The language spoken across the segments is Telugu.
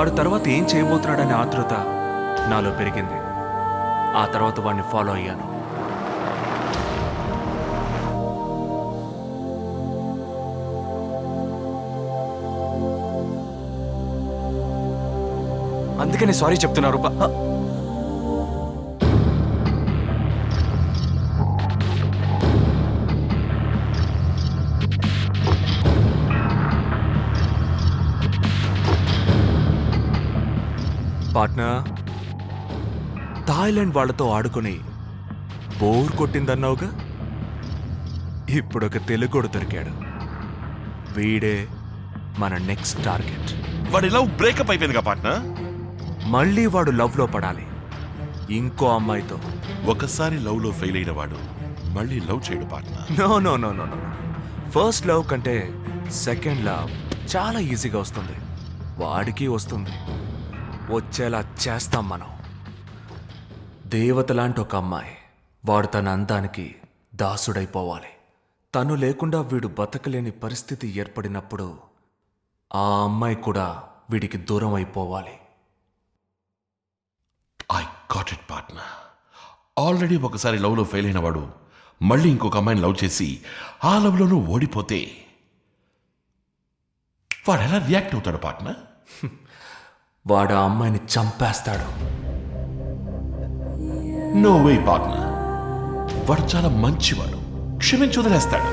వాడు తర్వాత ఏం చేయబోతున్నాడనే ఆతృత నాలో పెరిగింది. ఆ తర్వాత వాడిని ఫాలో అయ్యాను. అందుకనే సారీ చెప్తున్నా రూపా. పార్ట్నర్, థాయిలాండ్ వాళ్ళతో ఆడుకుని బోర్ కొట్టిందన్నావుగా, ఇప్పుడు ఒక తెలుగుడు దొరికాడు. వీడే మన నెక్స్ట్ టార్గెట్. వాడి లవ్ బ్రేకప్ అయిపోయిందిగా పార్ట్నర్. మళ్ళీ వాడు లవ్లో పడాలి ఇంకో అమ్మాయితో. ఒకసారి లవ్ లో ఫెయిల్ అయిన వాడు మళ్ళీ లవ్ చేయడు partner. No no no no no first love కంటే సెకండ్ లవ్ చాలా ఈజీగా వస్తుంది. వాడికి వస్తుంది, వచ్చేలా చేస్తాం మనం. దేవత లాంటి ఒక అమ్మాయి, వాడు తన అందానికి దాసుడైపోవాలి. తను లేకుండా వీడు బతకలేని పరిస్థితి ఏర్పడినప్పుడు ఆ అమ్మాయి కూడా వీడికి దూరం అయిపోవాలి. I got it partner. Already ఒకసారి లవ్ లో ఫెయిల్ అయిన వాడు మళ్ళీ ఇంకొక అమ్మాయిని లవ్ చేసి ఆ లవ్ లోనూ ఓడిపోతే వాడు ఎలా రియాక్ట్ అవుతాడు పార్ట్నర్? వాడు ఆ అమ్మాయిని చంపేస్తాడు. No way partner. వాడు చాలా మంచివాడు, క్షమించి వదిలేస్తాడు.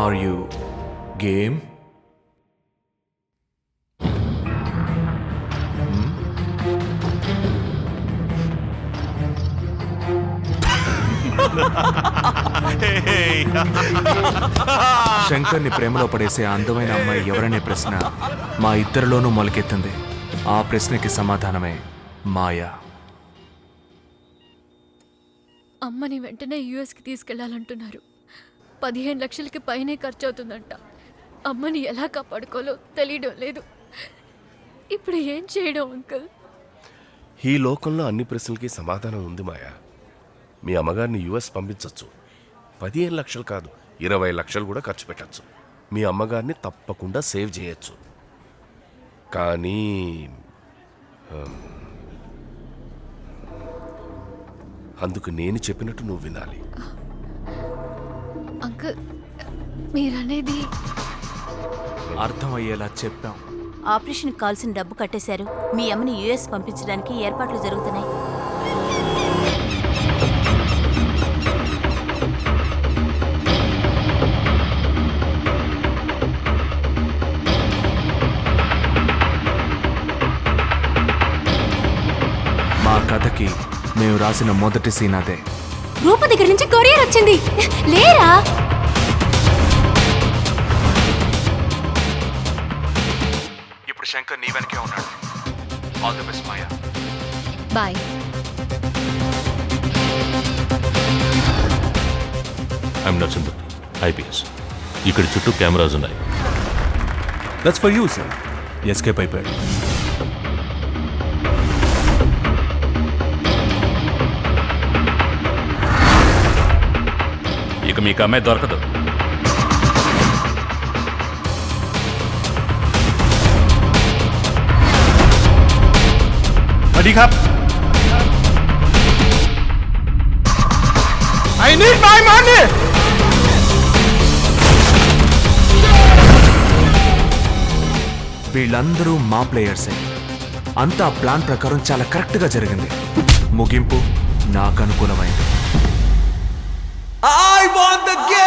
Are you game? శంకర్ని ప్రేమలో పడేసే అందమైన అమ్మాయి ఎవరనే ప్రశ్న మా ఇద్దరిలోనూ మొలకెత్తింది. ఆ ప్రశ్నకి సమాధానమే మాయా. అమ్మని వెంటనే యూఎస్కి తీసుకెళ్లాలంటున్నారు. 15 లక్షలకి పైనే ఖర్చు అవుతుందంట. అమ్మని ఎలా కాపాడుకోవాలో తెలియడం లేదు. ఇప్పుడు ఏం చేయడం అంకుల్? ఈ లోకంలో అన్ని ప్రశ్నలకి సమాధానం ఉంది మాయా. మీ అమ్మగారిని యుఎస్ పంపించవచ్చు. 15 లక్షలు కాదు, 20 లక్షలు కూడా ఖర్చు పెట్టచ్చు. మీ అమ్మగారిని తప్పకుండా సేవ్ చేయొచ్చు. కానీ అందుకు నేను చెప్పినట్టు నువ్వు వినాలి. అంకుల్, మీరనేది అర్థమయ్యేలా చెప్పాం. ఆపరేషన్కి కావాల్సిన డబ్బు కట్టేశారు. మీ అమ్మని యుఎస్ పంపించడానికి ఏర్పాట్లు జరుగుతున్నాయి. మా కథకి మేము రాసిన మొదటి సీన్ అదే. రూప దగ్గర నుంచి కొరియర్ వచ్చింది. లేరా? ఇప్పుడు శంకర్ నీ వెనకే ఉన్నాడు. All the best Maya. Bye. I'm Narasimhamurthy, IPS. ఇక్కడ చుట్టూ కెమెరాస్ ఉన్నాయి. That's for you sir. Escape అయిపోయాడు. ఇక మీకు అమ్మాయి దొరకదు. I need my money! వీళ్ళందరూ మా ప్లేయర్సే. అంతా ప్లాన్ ప్రకారం చాలా కరెక్ట్గా జరిగింది. ముగింపు నాకు అనుకూలమైంది. I want the game!